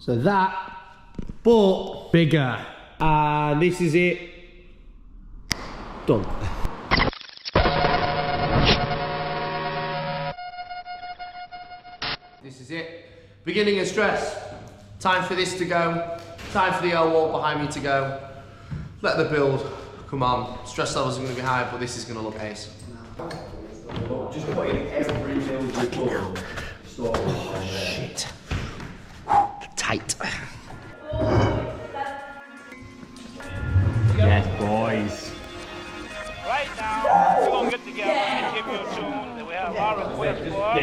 So that, but bigger. And this is it. Done. This is it. Beginning of stress. Time for this to go. Time for the L wall behind me to go. Let the build come on. Stress levels are going to be high, but this is going to look ace. Just put in every build we put. Oh shit. Tight. Yes, boys. Right now, we're going to get together and give you a tune that we have our request for.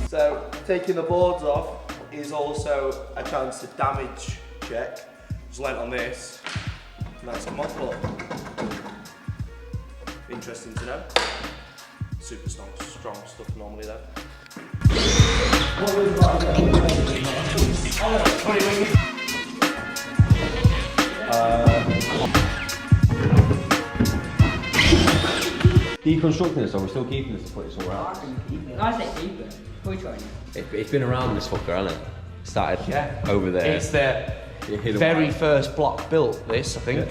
So taking the boards off is also a chance to damage check. Just land on this, and that's a mod block. Interesting to know. Super strong stuff normally though. Deconstructing this, or we're still keeping this to put it somewhere else? I say keep it. We're trying it. It's been around this fucker, hasn't it? Started over there. It's the very first block built, this, I think. I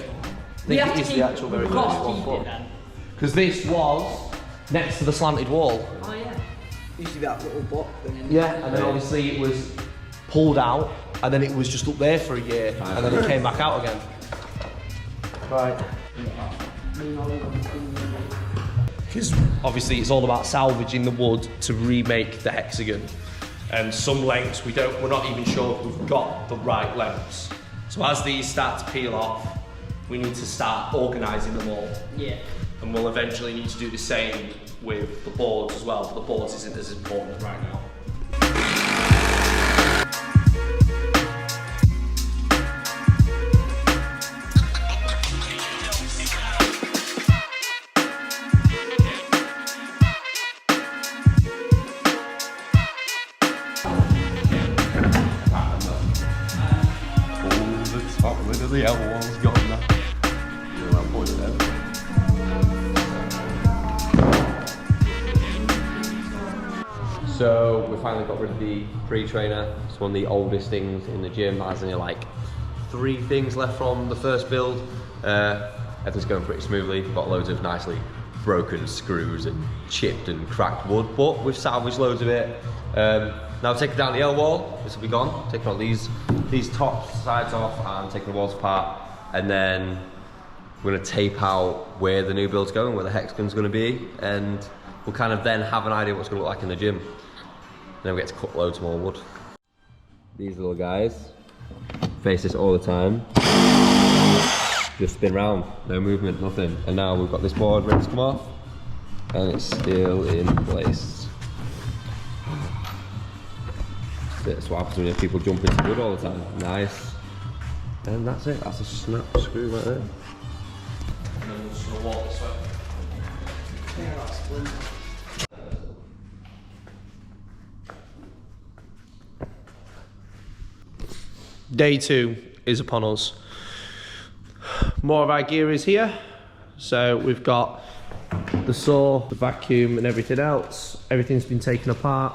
think it is the actual very first one. Because this was next to the slanted wall. Oh yeah. Usually that little block thing. Yeah, and then obviously it was pulled out, and then it was just up there for a year, and then it came back out again. Right. Because obviously it's all about salvaging the wood to remake the hexagon. And some lengths we're not even sure if we've got the right lengths. So as these start to peel off, we need to start organising them all. Yeah. And we'll eventually need to do the same with the boards as well, but the boards isn't as important right now. The L wall's got that. So we finally got rid of the pre-trainer. It's one of the oldest things in the gym. It has only like 3 things left from the first build. Everything's going pretty smoothly. We've got loads of nicely broken screws and chipped and cracked wood, but we've salvaged loads of it. Now taking down the L wall, this will be gone. Taking all these top sides off and taking the walls apart, and then we're going to tape out where the new build's going, where the hexagon's going to be, and we'll kind of then have an idea what it's going to look like in the gym. And then we get to cut loads more wood. These little guys face this all the time. Just spin round, no movement, nothing. And now we've got this board ready to come off, and it's still in place. That's what happens when you have people jump into wood all the time. Nice. And that's it, that's a snap screw right there. And then we're just going to walk this way. Yeah, that's good. Day 2 is upon us. More of our gear is here. So we've got the saw, the vacuum and everything else. Everything's been taken apart.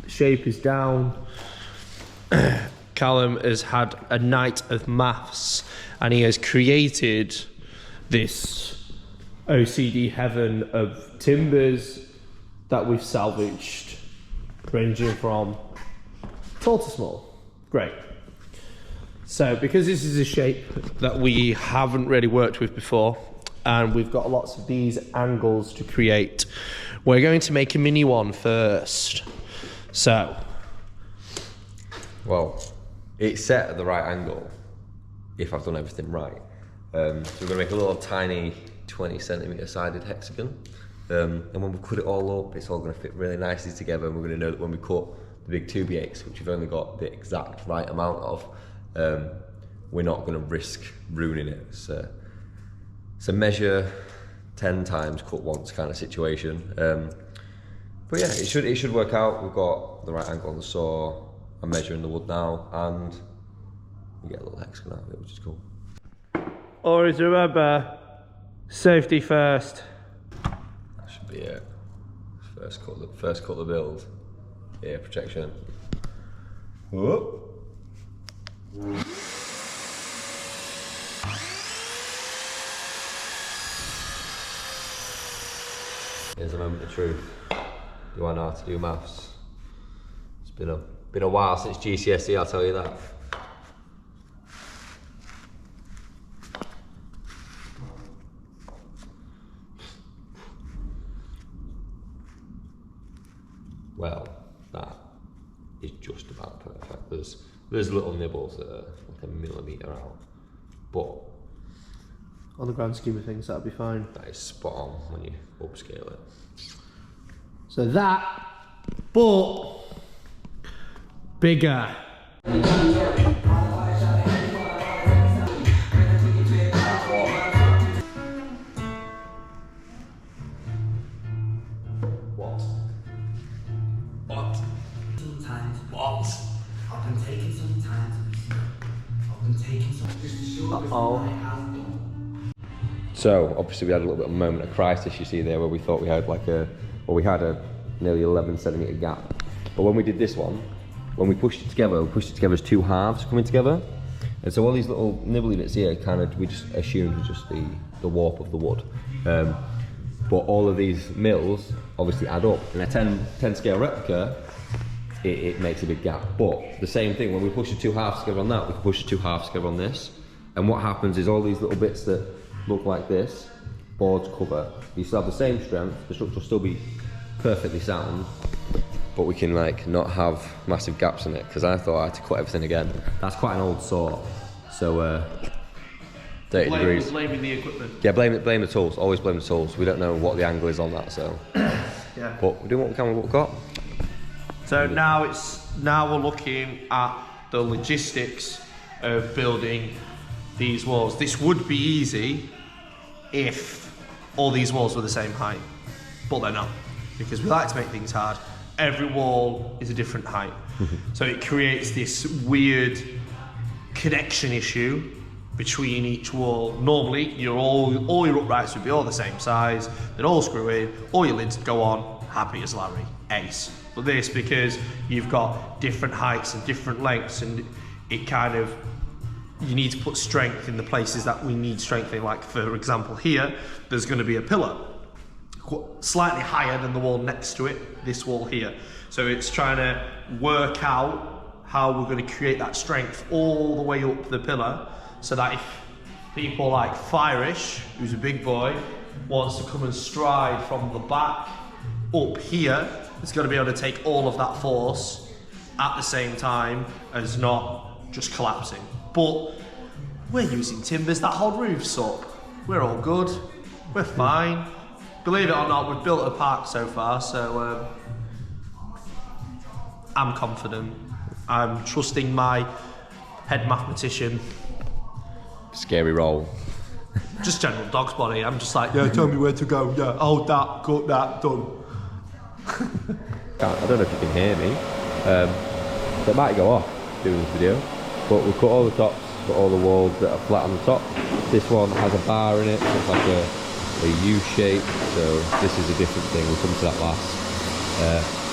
The shape is down. Callum has had a night of maths and he has created this OCD heaven of timbers that we've salvaged, ranging from tall to small. Great. So because this is a shape that we haven't really worked with before, and we've got lots of these angles to create, we're going to make a mini one first. So, well, it's set at the right angle, if I've done everything right. So we're gonna make a little tiny 20cm sided hexagon. And when we cut it all up, it's all gonna fit really nicely together, and we're gonna know that when we cut the big 2B8s, which we've only got the exact right amount of, we're not gonna risk ruining it. So a measure 10 times, cut once kind of situation. But yeah, it should work out. We've got the right angle on the saw. I'm measuring the wood now, and we get a little hexagon out of it, which is cool. Always remember, safety first. That should be it. First cut the build. Ear protection. Whoop. Here's a moment of truth. Do I know how to do maths? It's been a while since GCSE, I'll tell you that. Well, that is just about perfect. There's little nibbles that are like a millimetre out, but On the grand scheme of things, that'll be fine. that is spot on when you upscale it. So that, but bigger. What? Sometimes. What? I've been taking some time to listen. I've been taking some just to show everything I have done. So obviously we had a little bit of a moment of crisis, you see there, where we thought we had we had a nearly 11 centimetre gap. But when we did this one, when we pushed it together as two halves coming together. And so all these little nibbly bits here, we just assumed was just the warp of the wood. But all of these mils obviously add up. In a 10 scale replica, it makes a big gap. But the same thing, when we push the two halves together on that, we can push the two halves together on this. And what happens is all these little bits that look like this, boards cover, you still have the same strength, the structure will still be perfectly sound, but we can not have massive gaps in it, because I thought I had to cut everything again. That's quite an old saw, so 30 degrees. Blaming the equipment. Yeah, blame the tools, always blame the tools. We don't know what the angle is on that, so. Yeah. But we're doing what we can with what we've got. So now we're looking at the logistics of building these walls. This would be easy if all these walls were the same height, but they're not, because we like to make things hard. Every wall is a different height, so it creates this weird connection issue between each wall. Normally, all your uprights would be all the same size, they'd all screw in, all your lids would go on, happy as Larry, ace. But this, because you've got different heights and different lengths, and it you need to put strength in the places that we need strength in. Like for example here, there's going to be a pillar slightly higher than the wall next to it, this wall here. So it's trying to work out how we're going to create that strength all the way up the pillar, so that if people like Firish, who's a big boy, wants to come and stride from the back up here, it's got to be able to take all of that force at the same time as not just collapsing. But we're using timbers that hold roofs up. We're all good. We're fine. Believe it or not, we've built a park so far, so I'm confident. I'm trusting my head mathematician. Scary roll. Just general dog's body. I'm just like, yeah, tell me where to go. Yeah, hold that, cut that, done. I don't know if you can hear me. It might go off doing this video, but we've cut all the tops, got all the walls that are flat on the top. This one has a bar in it, so it's like a U shape, so this is a different thing. We'll come to that last.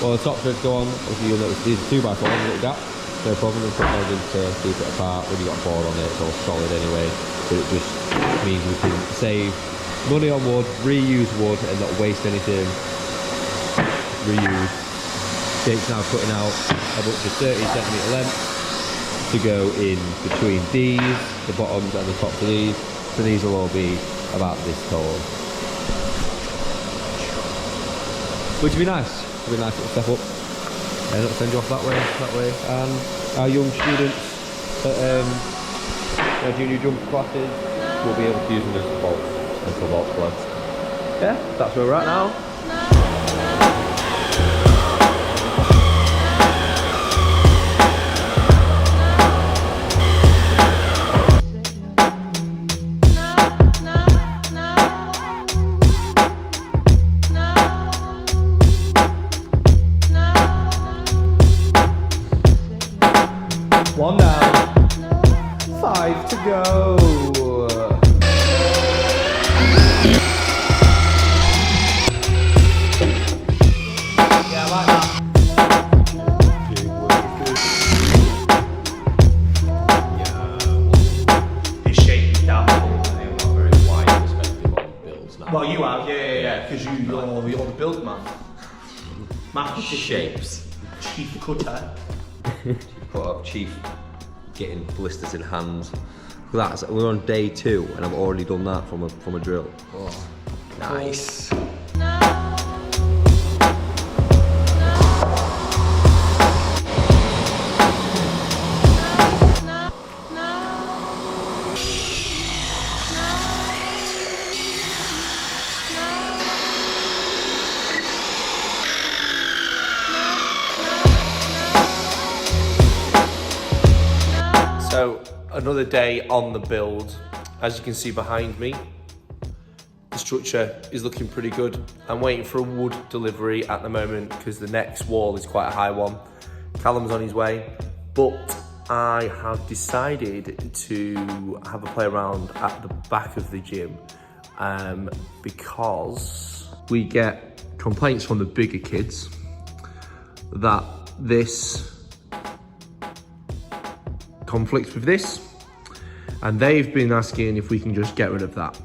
Well, the top threads go on, obviously you'll notice these are 2x4, little gap, no problem, we'll put those in to keep it apart. When you've got a board on it, it's all solid anyway, but it just means we can save money on wood, reuse wood and not waste anything. Reuse. Jake's now cutting out a bunch of 30cm length to go in between these, the bottoms and the tops of these, so these will all be about this tall. Which would be nice. It'd be a nice little step up. And it'll send you off that way. And our young students at our junior jump classes will be able to use them as bolts and for vault flow. Yeah, that's where we're at now. Well, you have, yeah, because you're the build man. Shapes. Chief cutter. Cut up, chief, getting blisters in hands. That's we're on day 2, and I've already done that from a drill. Oh, nice. So, another day on the build. As you can see behind me, the structure is looking pretty good. I'm waiting for a wood delivery at the moment because the next wall is quite a high one. Callum's on his way, but I have decided to have a play around at the back of the gym because we get complaints from the bigger kids that this conflicts with this, and they've been asking if we can just get rid of that.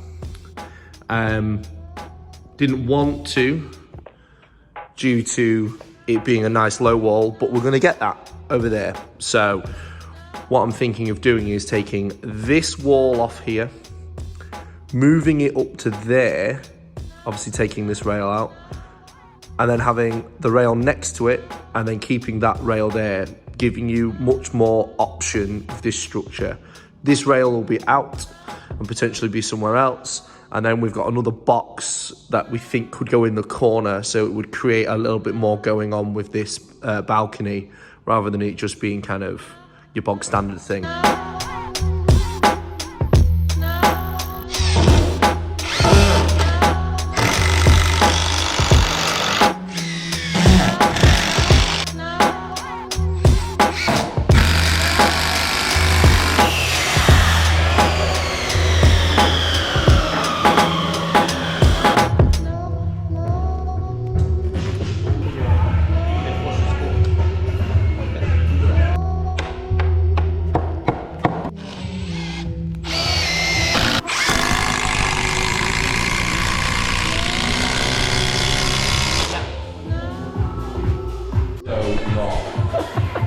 Didn't want to due to it being a nice low wall, but we're going to get that over there. So what I'm thinking of doing is taking this wall off here, moving it up to there, obviously taking this rail out, and then having the rail next to it, and then keeping that rail there, giving you much more option with this structure. This rail will be out and potentially be somewhere else. And then we've got another box that we think could go in the corner, so it would create a little bit more going on with this balcony, rather than it just being kind of your bog standard thing.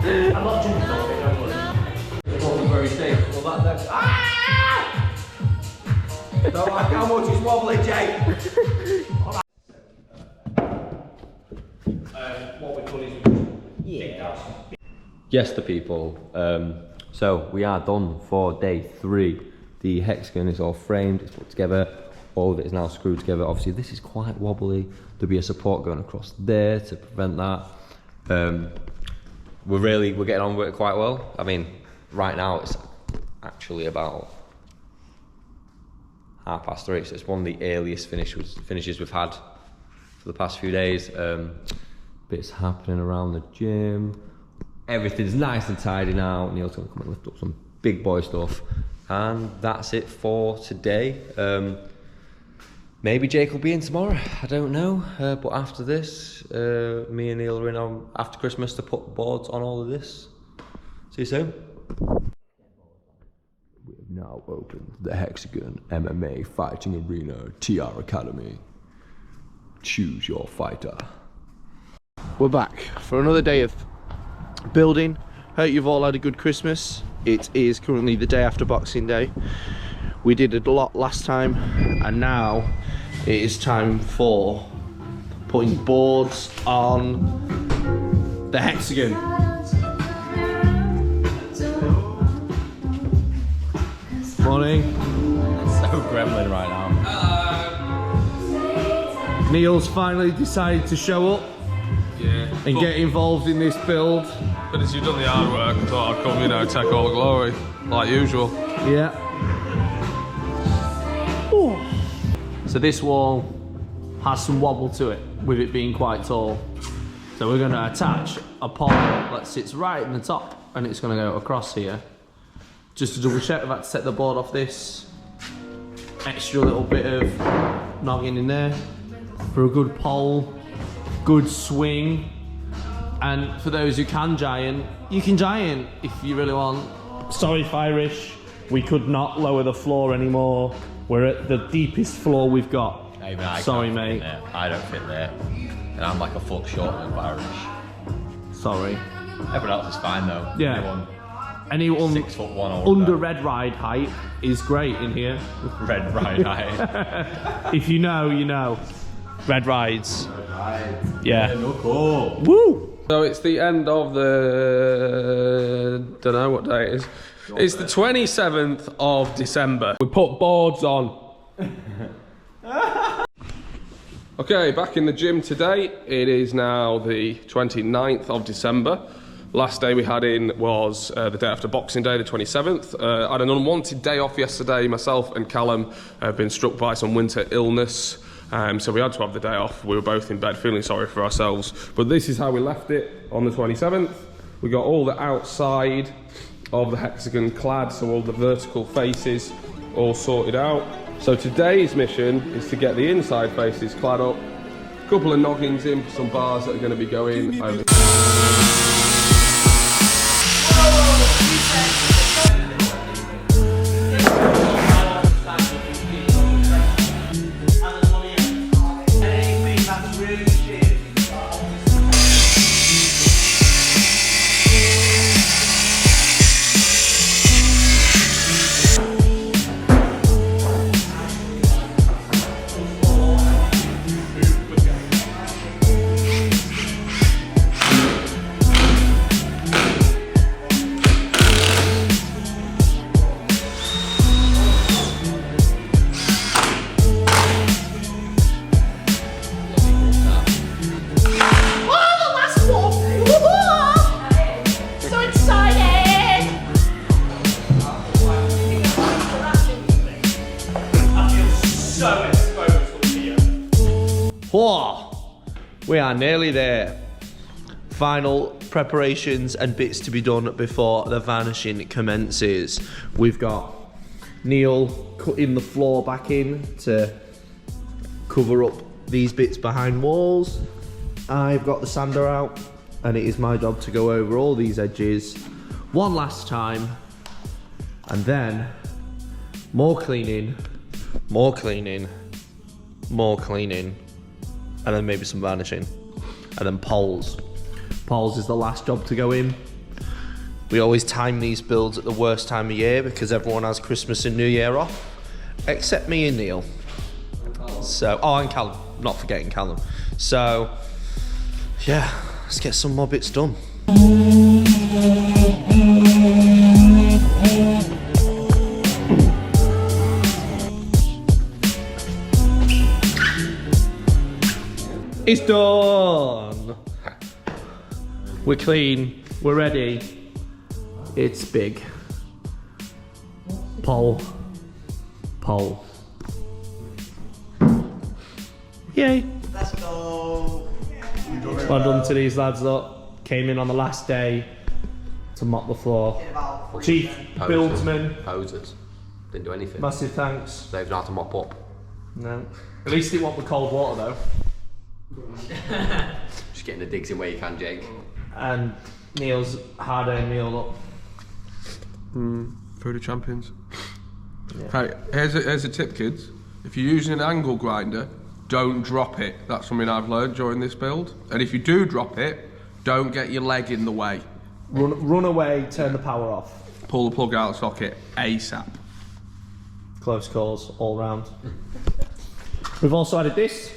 I'm not jumping off it, don't worry. It wasn't very safe. Well, that ah! Don't like how much it's wobbly, Jake. What we've done is Yes, the people. So we are done for day 3. The hexagon is all framed, it's put together. All of it is now screwed together. Obviously, this is quite wobbly. There'll be a support going across there to prevent that. We're getting on with it quite well. I mean, right now it's actually about 3:30, so it's one of the earliest finishes we've had for the past few days. Bits happening around the gym. Everything's nice and tidy now. Neil's gonna come and lift up some big boy stuff. And that's it for today. Maybe Jake will be in tomorrow, I don't know. But after this, me and Neil are in on after Christmas to put boards on all of this. See you soon. We have now opened the Hexagon MMA Fighting Arena TR Academy. Choose your fighter. We're back for another day of building. Hope you've all had a good Christmas. It is currently the day after Boxing Day. We did a lot last time, and now it is time for putting boards on the Hexagon. Morning. So gremlin right now. Neil's finally decided to show up and get involved in this build. But as you've done the hard work, I thought I'd come, you know, take all the glory, like usual. Yeah. Ooh. So this wall has some wobble to it, with it being quite tall. So we're going to attach a pole that sits right in the top, and it's going to go across here. Just to double check, I've had to set the board off this extra little bit of noggin in there for a good pole, good swing. And for those who can giant, you can giant if you really want. Sorry, Firish, we could not lower the floor anymore. We're at the deepest floor we've got. Hey, man, sorry, mate. I don't fit there. And I'm like a foot shorter than Irish. Sorry. Everyone else is fine though. Yeah. Anyone 6'1" or under red ride height is great in here. Red ride height. If you know, you know. Red rides. Yeah. No cool. Woo! So it's the end of the... don't know what day it is. It's the 27th of December. We put boards on. Okay, back in the gym today. It is now the 29th of December. Last day we had in was the day after Boxing Day, the 27th. I had an unwanted day off yesterday. Myself and Callum have been struck by some winter illness. So we had to have the day off. We were both in bed feeling sorry for ourselves. But this is how we left it on the 27th. We got all the outside of the Hexagon clad, so all the vertical faces all sorted out. So today's mission is to get the inside faces clad up. A couple of noggins in for some bars that are going to be going over. Whoa! We are nearly there. Final preparations and bits to be done before the varnishing commences. We've got Neil cutting the floor back in to cover up these bits behind walls. I've got the sander out and it is my job to go over all these edges one last time, and then more cleaning, more cleaning, more cleaning, and then maybe some varnishing, and then poles. Poles is the last job to go in. We always time these builds at the worst time of year because everyone has Christmas and New Year off, except me and Neil. So, oh, and Callum, not forgetting Callum. So, yeah, let's get some more bits done. It's done. We're clean, we're ready. It's big. Pole. Pole. Yay. Let's go. Well done to these lads though. Came in on the last day to mop the floor. Chief Buildsman, Posers. Didn't do anything. massive thanks. They've not had to mop up. No. At least it won't be cold water though. Just getting the digs in where you can, Jake. And Neil's hard-earned meal up. Food of champions. Yeah. Right, here's a tip, kids. If you're using an angle grinder, don't drop it. That's something I've learned during this build. And if you do drop it, don't get your leg in the way. Run away, turn the power off. Pull the plug out of the socket ASAP. Close calls all round. We've also added this,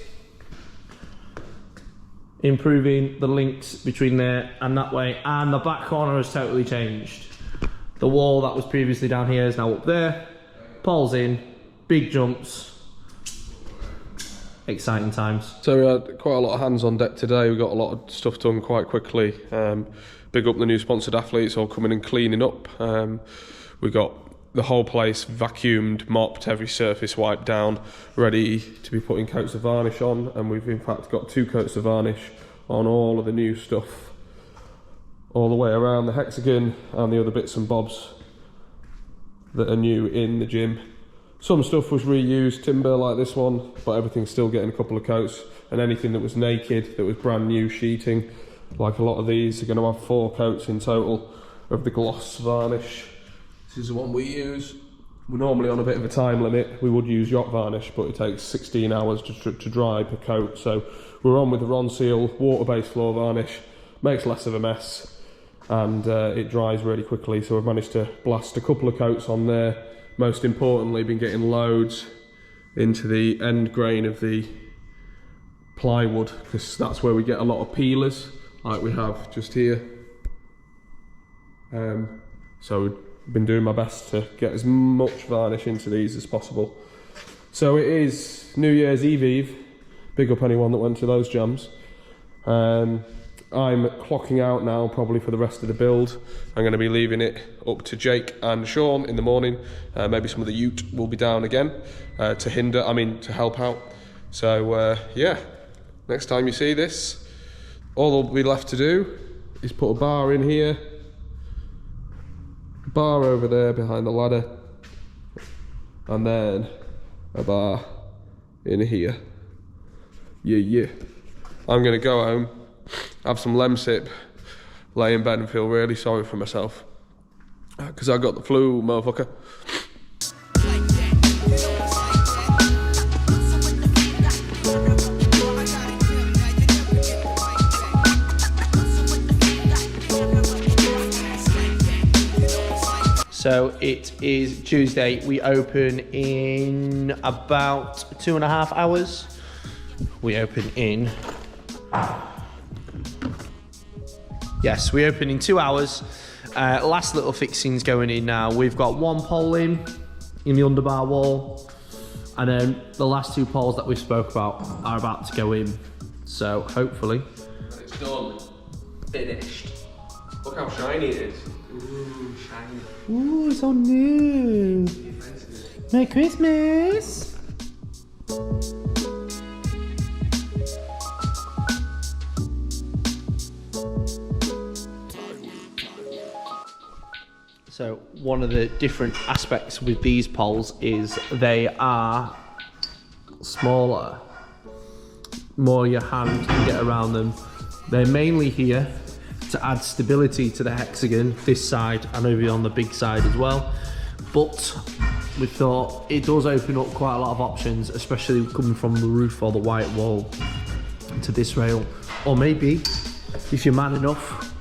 improving the links between there and that way, and the back corner has totally changed. The wall that was previously down here is now up there. Poles in, big jumps. Exciting times. So we had quite a lot of hands on deck today. We got a lot of stuff done quite quickly. Big up the new sponsored athletes all coming and cleaning up. We got the whole place vacuumed, mopped, every surface wiped down, ready to be putting coats of varnish on, and we've in fact got 2 coats of varnish on all of the new stuff all the way around the Hexagon and the other bits and bobs that are new in the gym. Some stuff was reused timber like this one, but everything's still getting a couple of coats, and anything that was naked, that was brand new sheeting, like a lot of these, are going to have 4 coats in total of the gloss varnish. This is the one we use. We're normally on a bit of a time limit. We would use yacht varnish, but it takes 16 hours to dry per coat, so we're on with the Ronseal water-based floor varnish. Makes less of a mess, and it dries really quickly, so we've managed to blast a couple of coats on there. Most importantly, been getting loads into the end grain of the plywood, because that's where we get a lot of peelers, like we have just here. So I've been doing my best to get as much varnish into these as possible. So it is New Year's Eve. Big up anyone that went to those jams. I'm clocking out now, probably for the rest of the build. I'm going to be leaving it up to Jake and Sean in the morning. Maybe some of the ute will be down again to help out. So yeah, next time you see this, all that'll be left to do is put a bar in here, a bar over there behind the ladder, and then a bar in here. Yeah. I'm going to go home, have some Lemsip, lay in bed and feel really sorry for myself. Because I got the flu, motherfucker. So it is Tuesday. We open in about 2.5 hours. We open in... Yes, we open in 2 hours. Last little fixings going in now. We've got one pole in the underbar wall, and then the last 2 poles that we spoke about are about to go in. So hopefully... It's done. Finished. Look how shiny it is. Ooh, shiny. Ooh, so new. Merry Christmas. So one of the different aspects with these poles is they are smaller. More your hand can get around them. They're mainly here to add stability to the hexagon, this side and over on the big side as well. But we thought it does open up quite a lot of options, especially coming from the roof or the white wall to this rail. Or maybe, if you're man enough,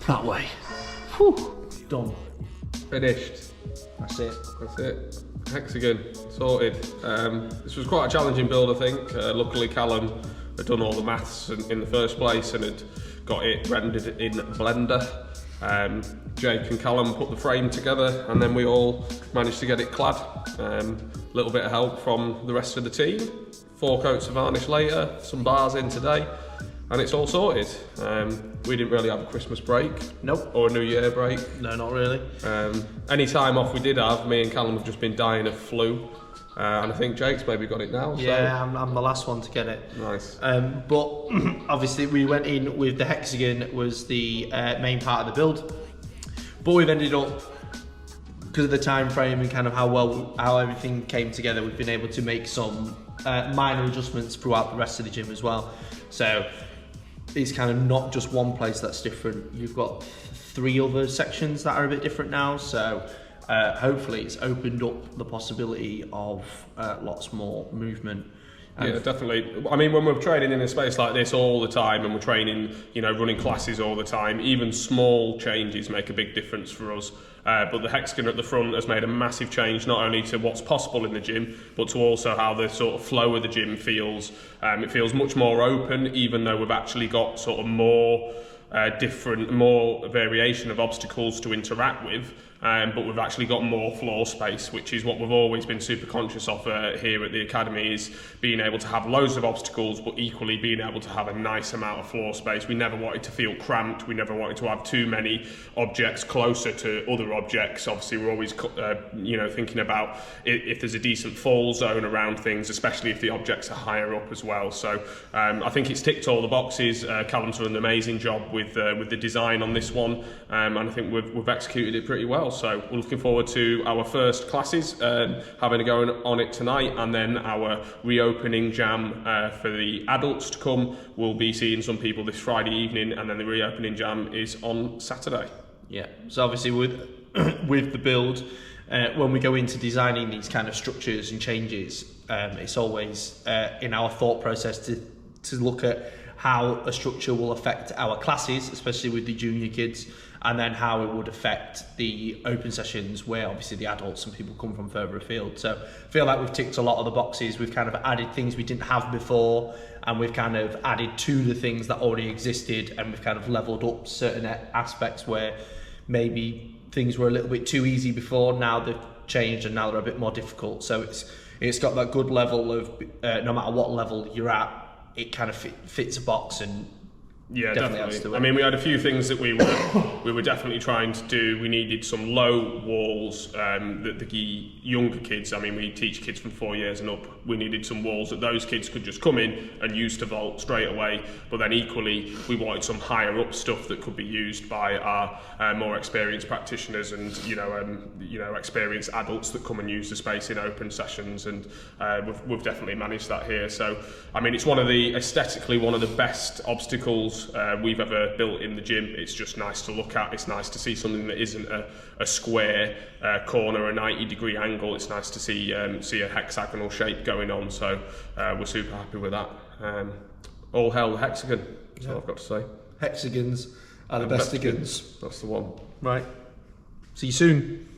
that way. Whew. Done. Finished. That's it. That's it. Hexagon sorted. This was quite a challenging build, I think. Luckily, Callum had done all the maths in the first place and had got it rendered in Blender. Jake and Callum put the frame together, and then we all managed to get it clad. Little bit of help from the rest of the team. 4 coats of varnish later, some bars in today, and it's all sorted. We didn't really have a Christmas break. Nope. Or a New Year break. No, not really. Any time off we did have, me and Callum have just been dying of flu. And I think Jake's maybe got it now. Yeah, so. I'm the last one to get it. Nice. But obviously we went in with the hexagon was the main part of the build. But we've ended up, because of the time frame and kind of how everything came together, we've been able to make some minor adjustments throughout the rest of the gym as well. So it's kind of not just one place that's different. You've got 3 other sections that are a bit different now. So hopefully it's opened up the possibility of lots more movement. Yeah, definitely. I mean, when we're training in a space like this all the time and we're training, running classes all the time, even small changes make a big difference for us. But the hexagon at the front has made a massive change, not only to what's possible in the gym, but to also how the sort of flow of the gym feels. It feels much more open, even though we've actually got sort of more variation of obstacles to interact with. But we've actually got more floor space, which is what we've always been super conscious of here at the Academy, is being able to have loads of obstacles, but equally being able to have a nice amount of floor space. We never wanted to feel cramped. We never wanted to have too many objects closer to other objects. Obviously, we're always thinking about if there's a decent fall zone around things, especially if the objects are higher up as well. So I think it's ticked all the boxes. Callum's done an amazing job with the design on this one, and I think we've executed it pretty well. So we're looking forward to our first classes, having a go on it tonight, and then our reopening jam for the adults to come. We'll be seeing some people this Friday evening, and then the reopening jam is on Saturday. Yeah, so obviously with with the build, when we go into designing these kind of structures and changes, it's always in our thought process to look at how a structure will affect our classes, especially with the junior kids, and then how it would affect the open sessions where obviously the adults and people come from further afield. So I feel like we've ticked a lot of the boxes. We've kind of added things we didn't have before, and we've kind of added to the things that already existed, and we've kind of leveled up certain aspects where maybe things were a little bit too easy before. Now they've changed and now they're a bit more difficult. So it's got that good level of no matter what level you're at, it kind of fits a box, and yeah, definitely. I mean, we had a few things that we were definitely trying to do. We needed some low walls that the younger kids, I mean, we teach kids from 4 years and up. We needed some walls that those kids could just come in and use to vault straight away. But then equally, we wanted some higher up stuff that could be used by our more experienced practitioners and experienced adults that come and use the space in open sessions. And we've definitely managed that here. So I mean, it's aesthetically one of the best obstacles we've ever built in the gym. It's just nice to look at. It's nice to see something that isn't a square corner, a 90-degree angle. It's nice to see a hexagonal shape going on. So we're super happy with that. All hell Hexagon. That's all I've got to say. Hexagons are the bestigans. That's the one. Right. See you soon.